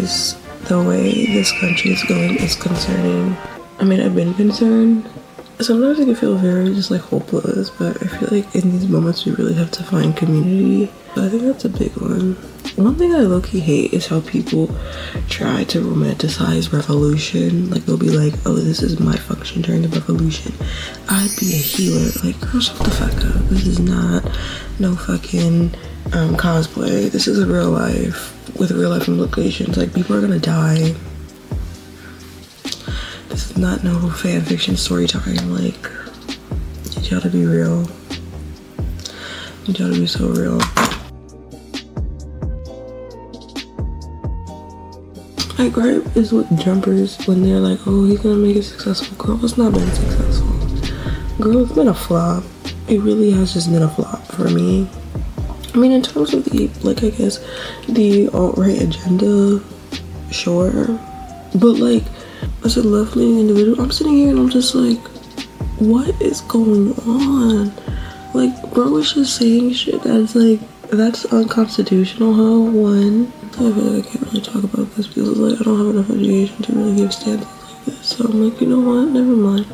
is the way this country is going is concerning. I mean, I've been concerned. Sometimes I can feel very just like hopeless, but I feel like in these moments we really have to find community. I think that's a big one. One thing I low-key hate is how people try to romanticize revolution. Like they'll be like, oh, this is my function during the revolution. I'd be a healer. Like, girl, shut the fuck up. This is not no fucking cosplay. This is a real life with real life implications. Like, people are gonna die. This is not no fan fiction story time. Like, you gotta be real. You gotta be so real. My gripe is with jumpers when they're like, oh, he's gonna make it successful. Girl, it's not been successful. Girl, it's been a flop. It really has just been a flop for me. I mean, in terms of the, like, I guess, the alt-right agenda, sure. But, like, as a left-leaning individual, I'm sitting here and I'm just like, what is going on? Like, bro is just saying shit that's, like, that's unconstitutional, how? One. I feel like I can't really talk about this because, like, I don't have enough education to really give stances like this. So I'm like, you know what? Never mind.